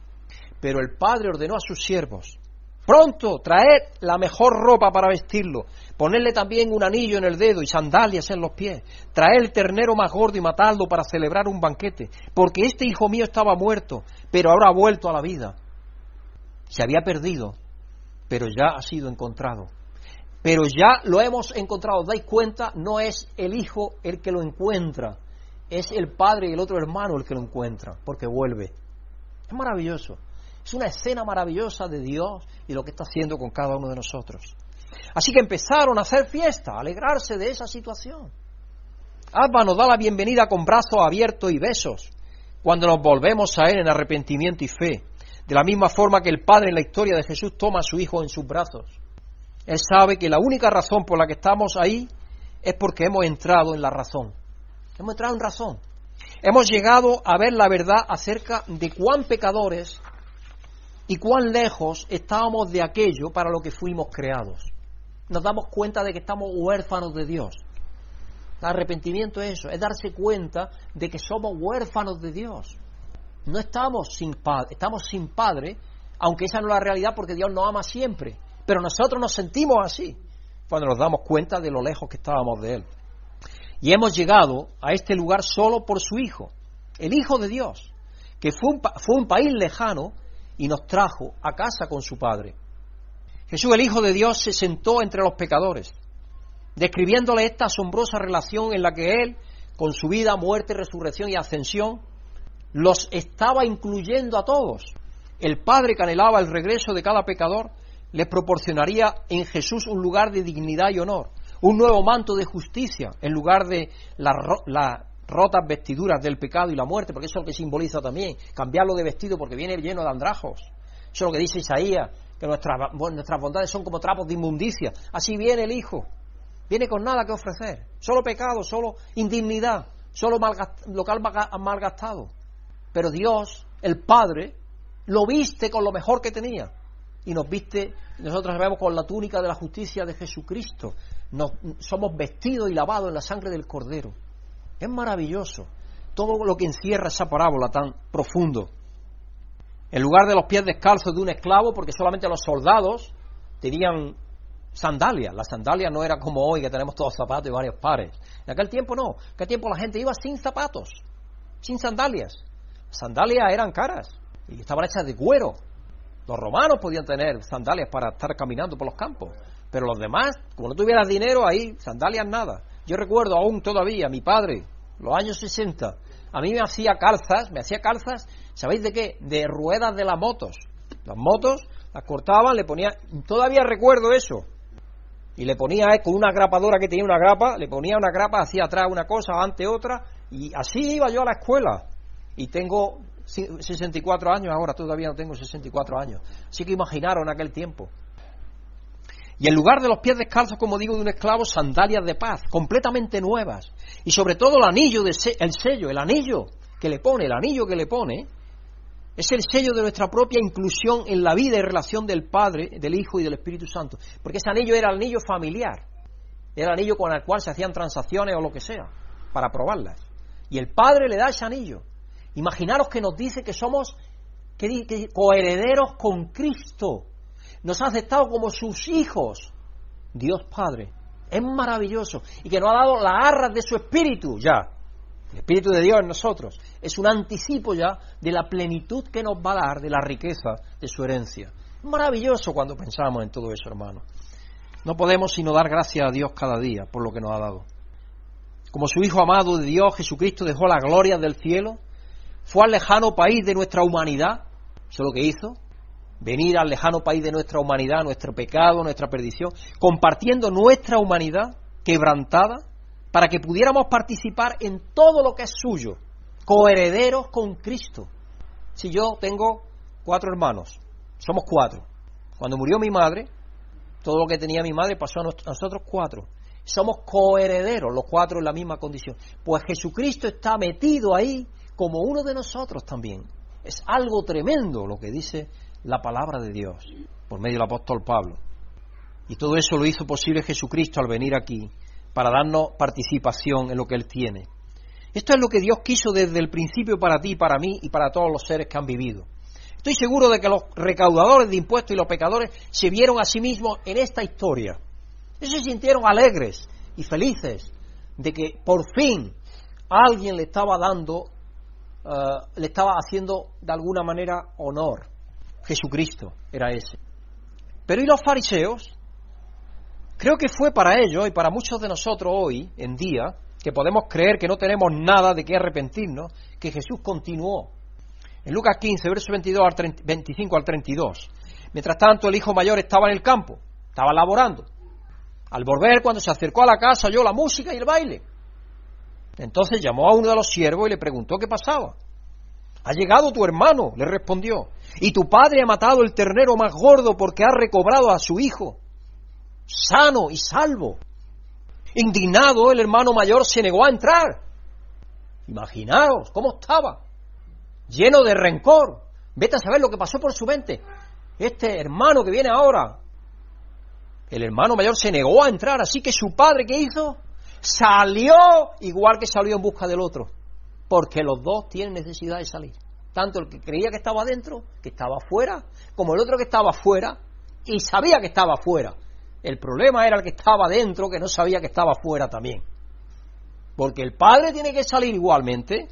Pero el padre ordenó a sus siervos: pronto, traed la mejor ropa para vestirlo, ponedle también un anillo en el dedo y sandalias en los pies, traed el ternero más gordo y matadlo para celebrar un banquete, porque este hijo mío estaba muerto, pero ahora ha vuelto a la vida. Se había perdido, pero ya ha sido encontrado. Pero ya lo hemos encontrado. ¿Dais cuenta? No es el hijo el que lo encuentra, es el padre y el otro hermano el que lo encuentra, porque vuelve. Es maravilloso. Es una escena maravillosa de Dios y lo que está haciendo con cada uno de nosotros. Así que empezaron a hacer fiesta, a alegrarse de esa situación. Abba nos da la bienvenida con brazos abiertos y besos cuando nos volvemos a Él en arrepentimiento y fe, de la misma forma que el Padre en la historia de Jesús toma a su Hijo en sus brazos. Él sabe que la única razón por la que estamos ahí es porque hemos entrado en la razón. Hemos entrado en razón. Hemos llegado a ver la verdad acerca de cuán pecadores y cuán lejos estábamos de aquello para lo que fuimos creados. Nos damos cuenta de que estamos huérfanos de Dios. El arrepentimiento es eso, es darse cuenta de que somos huérfanos de Dios. No estamos sin padre, estamos sin padre, aunque esa no es la realidad porque Dios nos ama siempre. Pero nosotros nos sentimos así cuando nos damos cuenta de lo lejos que estábamos de Él. Y hemos llegado a este lugar solo por su Hijo, el Hijo de Dios, que fue un país lejano y nos trajo a casa con su Padre. Jesús, el Hijo de Dios, se sentó entre los pecadores, describiéndole esta asombrosa relación en la que Él, con su vida, muerte, resurrección y ascensión, los estaba incluyendo a todos, el Padre que anhelaba el regreso de cada pecador, les proporcionaría en Jesús un lugar de dignidad y honor, un nuevo manto de justicia en lugar de las rotas vestiduras del pecado y la muerte, porque eso es lo que simboliza también, cambiarlo de vestido porque viene lleno de andrajos. Eso es lo que dice Isaías, que nuestras bondades son como trapos de inmundicia. Así viene el Hijo, viene con nada que ofrecer, solo pecado, solo indignidad, solo local malgastado. Pero Dios, el Padre, lo viste con lo mejor que tenía y nos viste, nosotros vemos con la túnica de la justicia de Jesucristo, somos vestidos y lavados en la sangre del Cordero. Es maravilloso todo lo que encierra esa parábola tan profundo. En lugar de los pies descalzos de un esclavo, porque solamente los soldados tenían sandalias. Las sandalias no era como hoy que tenemos todos zapatos y varios pares. En aquel tiempo no. En aquel tiempo la gente iba sin zapatos, sin sandalias. Las sandalias eran caras y estaban hechas de cuero. Los romanos podían tener sandalias para estar caminando por los campos, pero los demás, como no tuvieras dinero, ahí sandalias nada. Yo recuerdo aún todavía, mi padre, los años 60, a mí me hacía calzas, ¿sabéis de qué? De ruedas de las motos. Las motos las cortaban, le ponía, todavía recuerdo eso, y le ponía con una grapadora que tenía una grapa, le ponía una grapa, hacía atrás una cosa, ante otra, y así iba yo a la escuela. Y tengo 64 años ahora, todavía no tengo 64 años. Así que imaginaron aquel tiempo. Y en lugar de los pies descalzos, como digo, de un esclavo, sandalias de paz, completamente nuevas. Y sobre todo el anillo, el anillo que le pone, es el sello de nuestra propia inclusión en la vida y relación del Padre, del Hijo y del Espíritu Santo. Porque ese anillo era el anillo familiar. Era el anillo con el cual se hacían transacciones o lo que sea, para probarlas. Y el Padre le da ese anillo. Imaginaros que nos dice que somos coherederos con Cristo. Nos ha aceptado como sus hijos, Dios Padre. Es maravilloso. Y que nos ha dado las arras de su Espíritu ya. El Espíritu de Dios en nosotros. Es un anticipo ya de la plenitud que nos va a dar, de la riqueza de su herencia. Es maravilloso cuando pensamos en todo eso, hermano. No podemos sino dar gracias a Dios cada día por lo que nos ha dado. Como su Hijo amado de Dios, Jesucristo dejó la gloria del cielo, fue al lejano país de nuestra humanidad, eso es lo que hizo, venir al lejano país de nuestra humanidad, nuestro pecado, nuestra perdición, compartiendo nuestra humanidad quebrantada, para que pudiéramos participar en todo lo que es suyo, coherederos con Cristo. Si yo tengo 4 hermanos, somos 4. Cuando murió mi madre, todo lo que tenía mi madre pasó a nosotros 4. Somos coherederos, los 4 en la misma condición. Pues Jesucristo está metido ahí como uno de nosotros también. Es algo tremendo lo que dice la palabra de Dios por medio del apóstol Pablo. Y todo eso lo hizo posible Jesucristo al venir aquí para darnos participación en lo que Él tiene. Esto es lo que Dios quiso desde el principio para ti, para mí y para todos los seres que han vivido. Estoy seguro de que los recaudadores de impuestos y los pecadores se vieron a sí mismos en esta historia. Ellos se sintieron alegres y felices de que por fin alguien le estaba dando, le estaba haciendo de alguna manera honor. Jesucristo era ese. Pero ¿y los fariseos? Creo que fue para ellos y para muchos de nosotros hoy en día, que podemos creer que no tenemos nada de qué arrepentirnos, que Jesús continuó. En Lucas 15, versos 25 al 32. Mientras tanto, el hijo mayor estaba en el campo, estaba laborando. Al volver, cuando se acercó a la casa, oyó la música y el baile. Entonces llamó a uno de los siervos y le preguntó qué pasaba. «Ha llegado tu hermano», le respondió, «y tu padre ha matado el ternero más gordo porque ha recobrado a su hijo, sano y salvo». Indignado, el hermano mayor se negó a entrar. Imaginaos cómo estaba, lleno de rencor. Vete a saber lo que pasó por su mente. Este hermano que viene ahora, el hermano mayor se negó a entrar, así que su padre, ¿qué hizo? Salió igual que salió en busca del otro, porque los dos tienen necesidad de salir. Tanto el que creía que estaba dentro, que estaba afuera, como el otro que estaba afuera y sabía que estaba afuera. El problema era el que estaba dentro, que no sabía que estaba afuera también. Porque el padre tiene que salir igualmente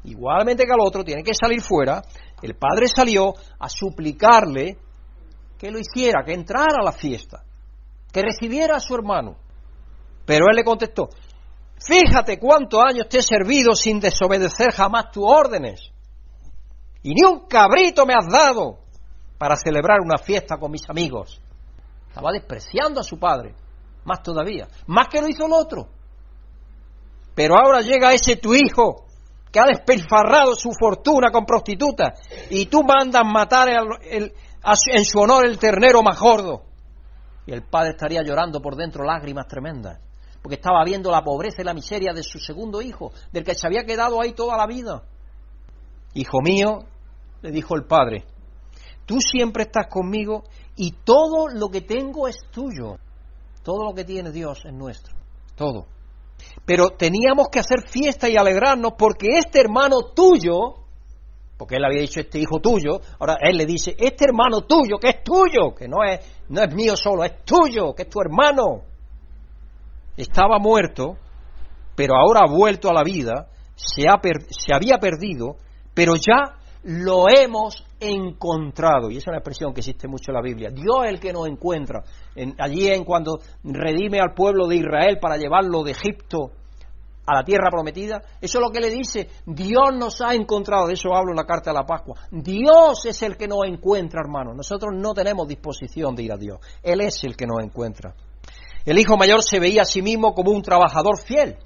que el otro, tiene que salir fuera. El padre salió a suplicarle que lo hiciera, que entrara a la fiesta, que recibiera a su hermano. Pero él le contestó: «Fíjate cuántos años te he servido sin desobedecer jamás tus órdenes, y ni un cabrito me has dado para celebrar una fiesta con mis amigos. Estaba despreciando a su padre, más todavía, más que lo hizo el otro. Pero ahora llega ese tu hijo que ha despilfarrado su fortuna con prostitutas y tú mandas matar en su honor el ternero más gordo. Y el padre estaría llorando por dentro lágrimas tremendas, porque estaba viendo la pobreza y la miseria de su segundo hijo, del que se había quedado ahí toda la vida. Hijo mío, le dijo el padre, tú siempre estás conmigo y todo lo que tengo es tuyo. Todo lo que tiene Dios es nuestro, todo. Pero teníamos que hacer fiesta y alegrarnos porque este hermano tuyo, porque él había dicho este hijo tuyo, ahora él le dice, este hermano tuyo, que es tuyo, que no es mío solo, es tuyo, que es tu hermano. Estaba muerto, pero ahora ha vuelto a la vida, se había perdido, pero ya lo hemos encontrado. Y esa es una expresión que existe mucho en la Biblia. Dios es el que nos encuentra. Allí en cuando redime al pueblo de Israel para llevarlo de Egipto a la tierra prometida, eso es lo que le dice, Dios nos ha encontrado. De eso hablo en la carta de la Pascua. Dios es el que nos encuentra, hermanos. Nosotros no tenemos disposición de ir a Dios. Él es el que nos encuentra. El hijo mayor se veía a sí mismo como un trabajador fiel.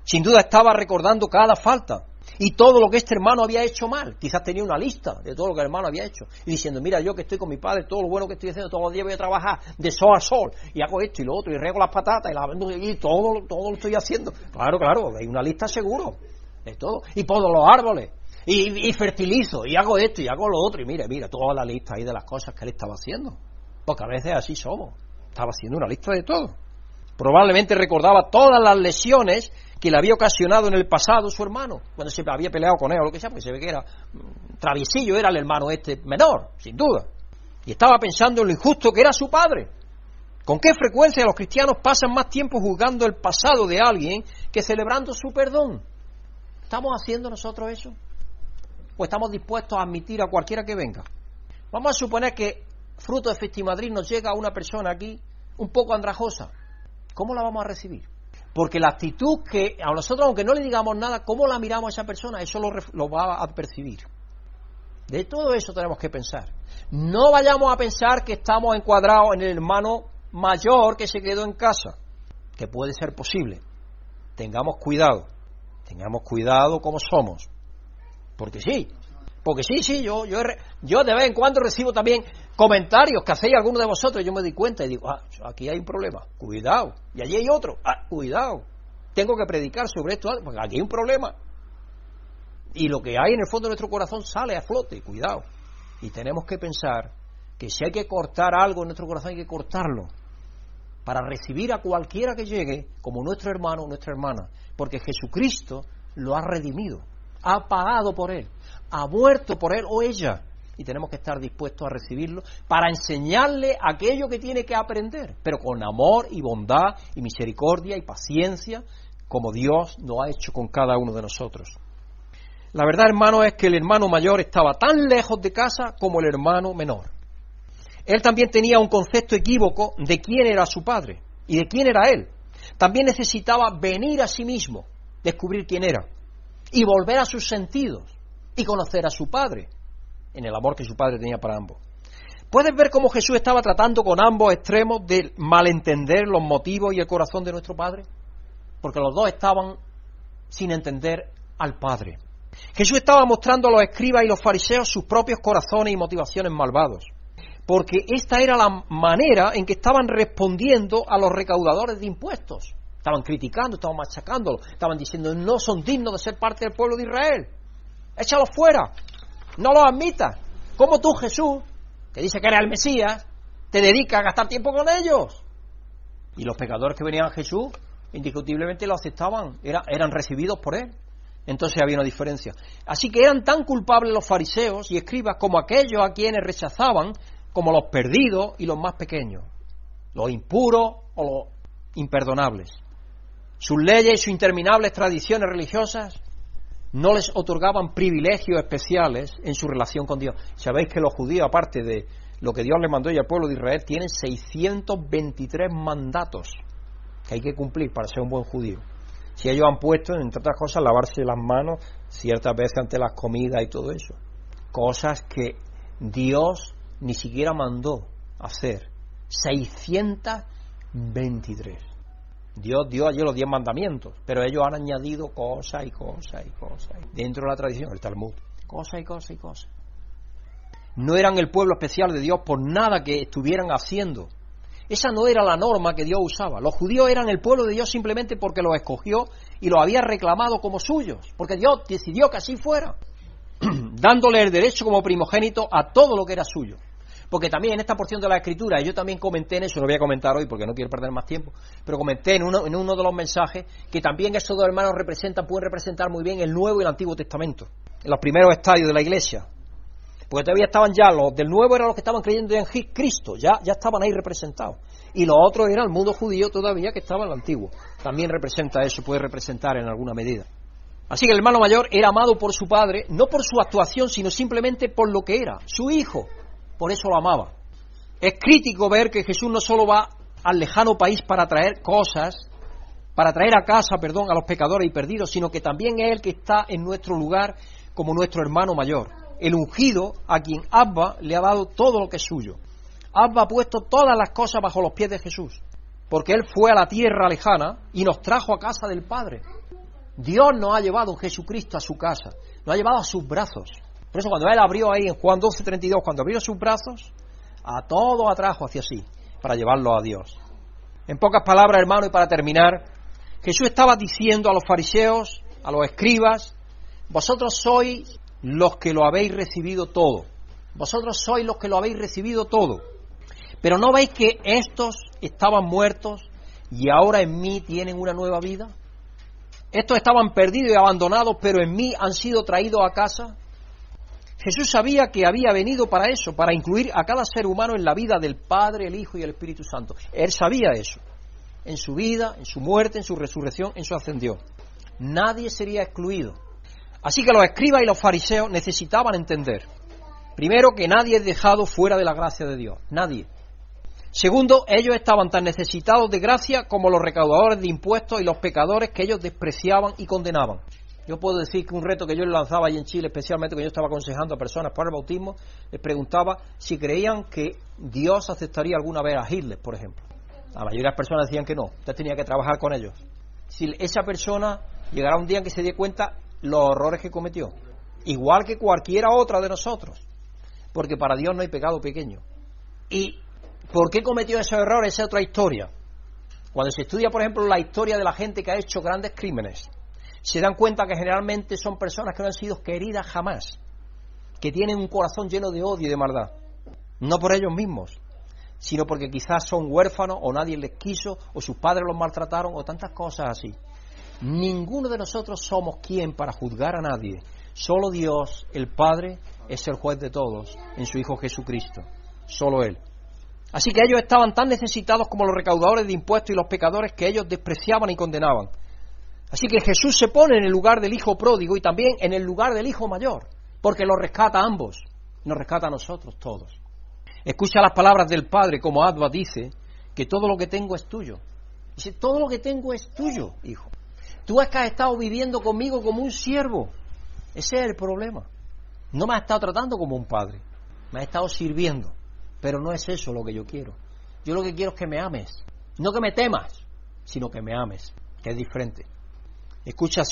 Sin duda estaba recordando cada falta y todo lo que este hermano había hecho mal. Quizás tenía una lista de todo lo que el hermano había hecho y diciendo, mira, yo que estoy con mi padre, todo lo bueno que estoy haciendo, todos los días voy a trabajar de sol a sol y hago esto y lo otro y riego las patatas y todo lo estoy haciendo. Claro, hay una lista seguro de todo. Y podo los árboles y fertilizo y hago esto y hago lo otro y mira toda la lista ahí de las cosas que él estaba haciendo. Porque a veces así somos. Estaba haciendo una lista de todo. Probablemente recordaba todas las lesiones que le había ocasionado en el pasado su hermano, cuando se había peleado con él o lo que sea, porque se ve que era traviesillo, era el hermano menor, sin duda. Y estaba pensando en lo injusto que era su padre. ¿Con qué frecuencia los cristianos pasan más tiempo juzgando el pasado de alguien que celebrando su perdón? ¿Estamos haciendo nosotros eso? ¿O estamos dispuestos a admitir a cualquiera que venga? Vamos a suponer que fruto de Festimadrid nos llega una persona aquí un poco andrajosa. ¿Cómo la vamos a recibir? Porque la actitud que a nosotros, aunque no le digamos nada, cómo la miramos a esa persona, eso lo va a percibir. De todo eso tenemos que pensar. No vayamos a pensar que estamos encuadrados en el hermano mayor que se quedó en casa, que puede ser posible. Tengamos cuidado como somos. Porque sí, yo de vez en cuando recibo también comentarios que hacéis algunos de vosotros y yo me doy cuenta y digo, aquí hay un problema, cuidado, y allí hay otro, cuidado, tengo que predicar sobre esto, porque aquí hay un problema. Y lo que hay en el fondo de nuestro corazón sale a flote, cuidado. Y tenemos que pensar que si hay que cortar algo en nuestro corazón, hay que cortarlo para recibir a cualquiera que llegue como nuestro hermano o nuestra hermana, porque Jesucristo lo ha redimido, ha pagado por él, ha muerto por él o ella, y tenemos que estar dispuestos a recibirlo para enseñarle aquello que tiene que aprender, pero con amor y bondad y misericordia y paciencia, como Dios lo ha hecho con cada uno de nosotros. La verdad, hermano, es que el hermano mayor estaba tan lejos de casa como el hermano menor. Él también tenía un concepto equívoco de quién era su padre y de quién era él. También necesitaba venir a sí mismo, descubrir quién era y volver a sus sentidos y conocer a su padre en el amor que su padre tenía para ambos. ¿Puedes ver cómo Jesús estaba tratando con ambos extremos de malentender los motivos y el corazón de nuestro Padre? Porque los dos estaban sin entender al Padre. Jesús estaba mostrando a los escribas y los fariseos sus propios corazones y motivaciones malvados, porque esta era la manera en que estaban respondiendo a los recaudadores de impuestos. Estaban criticando, estaban machacándolos, estaban diciendo no son dignos de ser parte del pueblo de Israel. Échalos fuera, no los admitas. ¿Cómo tú, Jesús, que dice que eres el Mesías, te dedicas a gastar tiempo con ellos? Y los pecadores que venían a Jesús, indiscutiblemente lo aceptaban, eran recibidos por él. Entonces había una diferencia. Así que eran tan culpables los fariseos y escribas como aquellos a quienes rechazaban, como los perdidos y los más pequeños, los impuros o los imperdonables. Sus leyes y sus interminables tradiciones religiosas no les otorgaban privilegios especiales en su relación con Dios. Sabéis que los judíos, aparte de lo que Dios le mandó y al pueblo de Israel, tienen 623 mandatos que hay que cumplir para ser un buen judío. Si ellos han puesto, entre otras cosas, lavarse las manos ciertas veces ante las comidas y todo eso. Cosas que Dios ni siquiera mandó hacer 623. Dios dio allí los 10 mandamientos, pero ellos han añadido cosas y cosas y cosas. Dentro de la tradición, el Talmud, cosas y cosas y cosas. No eran el pueblo especial de Dios por nada que estuvieran haciendo. Esa no era la norma que Dios usaba. Los judíos eran el pueblo de Dios simplemente porque los escogió y los había reclamado como suyos, porque Dios decidió que así fuera, dándole el derecho como primogénito a todo lo que era suyo. Porque también en esta porción de la Escritura, y yo también comenté en eso, no voy a comentar hoy porque no quiero perder más tiempo, pero comenté en uno de los mensajes que también esos dos hermanos pueden representar muy bien el Nuevo y el Antiguo Testamento, en los primeros estadios de la Iglesia. Porque todavía estaban ya, los del Nuevo eran los que estaban creyendo en Cristo, ya estaban ahí representados. Y los otros eran el mundo judío todavía que estaba en el Antiguo. También representa eso, puede representar en alguna medida. Así que el hermano mayor era amado por su padre, no por su actuación, sino simplemente por lo que era, su hijo. Por eso lo amaba. Es crítico ver que Jesús no solo va al lejano país para traer a casa, a los pecadores y perdidos, sino que también es el que está en nuestro lugar como nuestro hermano mayor, el ungido a quien Abba le ha dado todo lo que es suyo. Abba ha puesto todas las cosas bajo los pies de Jesús, porque Él fue a la tierra lejana y nos trajo a casa del Padre. Dios nos ha llevado en Jesucristo a su casa, nos ha llevado a sus brazos. Por eso cuando Él abrió ahí en Juan 12:32, cuando abrió sus brazos, a todos atrajo hacia sí, para llevarlos a Dios. En pocas palabras, hermano, y para terminar, Jesús estaba diciendo a los fariseos, a los escribas: vosotros sois los que lo habéis recibido todo. Vosotros sois los que lo habéis recibido todo. Pero ¿no veis que estos estaban muertos y ahora en mí tienen una nueva vida? Estos estaban perdidos y abandonados, pero en mí han sido traídos a casa. Jesús sabía que había venido para eso, para incluir a cada ser humano en la vida del Padre, el Hijo y el Espíritu Santo. Él sabía eso, en su vida, en su muerte, en su resurrección, en su ascensión. Nadie sería excluido. Así que los escribas y los fariseos necesitaban entender, primero, que nadie es dejado fuera de la gracia de Dios, nadie. Segundo, ellos estaban tan necesitados de gracia como los recaudadores de impuestos y los pecadores que ellos despreciaban y condenaban. Yo puedo decir que un reto que yo le lanzaba allí en Chile, especialmente cuando yo estaba aconsejando a personas para el bautismo, les preguntaba si creían que Dios aceptaría alguna vez a Hitler, por ejemplo. La mayoría de las personas decían que no, usted tenía que trabajar con ellos. Si esa persona llegará un día en que se dé cuenta los horrores que cometió, igual que cualquiera otra de nosotros, porque para Dios no hay pecado pequeño. ¿Y por qué cometió esos errores? Esa es otra historia. Cuando se estudia, por ejemplo, la historia de la gente que ha hecho grandes crímenes, se dan cuenta que generalmente son personas que no han sido queridas jamás, que tienen un corazón lleno de odio y de maldad, no por ellos mismos, sino porque quizás son huérfanos o nadie les quiso o sus padres los maltrataron o tantas cosas así. Ninguno de nosotros somos quien para juzgar a nadie. Solo Dios, el Padre, es el juez de todos en su Hijo Jesucristo. Solo Él. Así que ellos estaban tan necesitados como los recaudadores de impuestos y los pecadores que ellos despreciaban y condenaban. Así que Jesús se pone en el lugar del hijo pródigo y también en el lugar del hijo mayor, porque los rescata a ambos, nos rescata a nosotros todos. Escucha las palabras del Padre, como Abba dice, que todo lo que tengo es tuyo. Dice, todo lo que tengo es tuyo, hijo. Tú es que has estado viviendo conmigo como un siervo. Ese es el problema. No me has estado tratando como un padre, me has estado sirviendo, pero no es eso lo que yo quiero. Yo lo que quiero es que me ames, no que me temas, sino que me ames, que es diferente. Escucha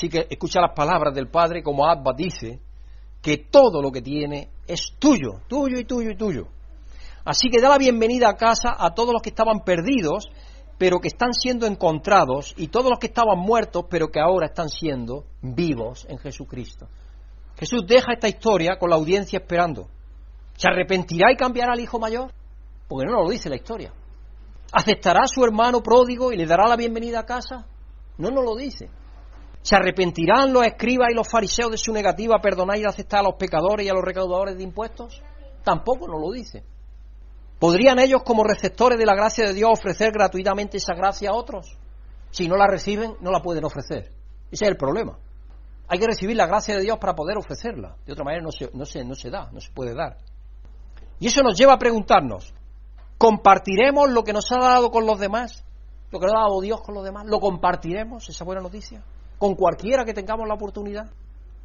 las palabras del Padre, como Abba dice, que todo lo que tiene es tuyo, tuyo y tuyo y tuyo. Así que da la bienvenida a casa a todos los que estaban perdidos, pero que están siendo encontrados, y todos los que estaban muertos, pero que ahora están siendo vivos en Jesucristo. Jesús deja esta historia con la audiencia esperando. ¿Se arrepentirá y cambiará al hijo mayor? Porque no lo dice la historia. ¿Aceptará a su hermano pródigo y le dará la bienvenida a casa? No nos lo dice. ¿Se arrepentirán los escribas y los fariseos de su negativa a perdonar y aceptar a los pecadores y a los recaudadores de impuestos? Tampoco nos lo dice. ¿Podrían ellos, como receptores de la gracia de Dios, ofrecer gratuitamente esa gracia a otros? Si no la reciben, no la pueden ofrecer. Ese es el problema. Hay que recibir la gracia de Dios para poder ofrecerla. De otra manera no se puede dar. Y eso nos lleva a preguntarnos, ¿compartiremos lo que nos ha dado con los demás? ¿Lo que nos ha dado Dios con los demás? ¿Lo compartiremos, esa buena noticia? ¿Con cualquiera que tengamos la oportunidad?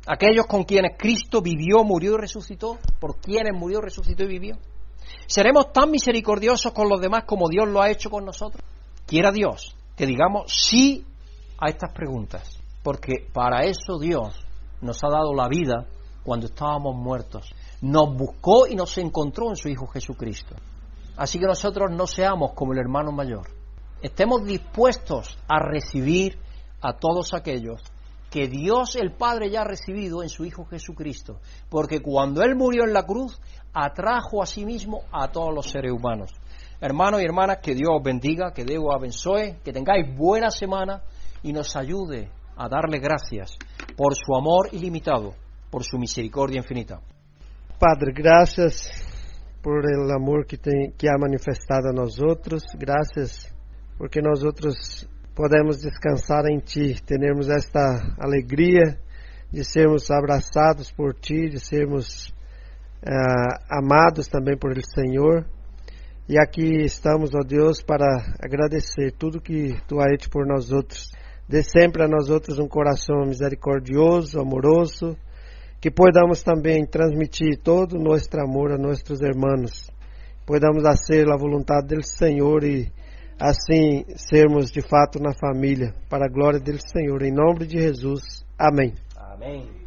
Aquellos con quienes Cristo vivió, murió y resucitó, por quienes murió, resucitó y vivió. ¿Seremos tan misericordiosos con los demás como Dios lo ha hecho con nosotros? Quiera Dios que digamos sí a estas preguntas, porque para eso Dios nos ha dado la vida cuando estábamos muertos. Nos buscó y nos encontró en su Hijo Jesucristo. Así que nosotros no seamos como el hermano mayor. Estemos dispuestos a recibir a todos aquellos que Dios el Padre ya ha recibido en su Hijo Jesucristo, porque cuando Él murió en la cruz, atrajo a sí mismo a todos los seres humanos. Hermanos y hermanas, que Dios os bendiga, que Dios os abençoe, que tengáis buena semana y nos ayude a darle gracias por su amor ilimitado, por su misericordia infinita. Padre, graças por el amor que ha manifestado a nós outros, graças porque nós outros podemos descansar em Ti, termos esta alegria de sermos abraçados por Ti, de sermos amados também por el Senhor. E aqui estamos, ó Deus, para agradecer tudo que Tu has hecho por nós outros. Dê sempre a nós outros um coração misericordioso, amoroso, que podamos também transmitir todo o nosso amor a nossos irmãos. Podamos fazer a vontade do Senhor e assim sermos de fato na família, para a glória do Senhor. Em nome de Jesus. Amém. Amén.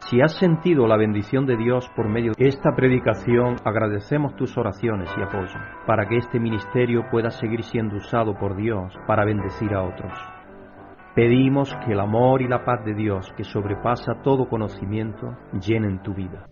Si has sentido la bendición de Dios por medio de esta predicación, agradecemos tus oraciones y apoyo, para que este ministerio pueda seguir siendo usado por Dios para bendecir a otros. Pedimos que el amor y la paz de Dios, que sobrepasa todo conocimiento, llenen tu vida.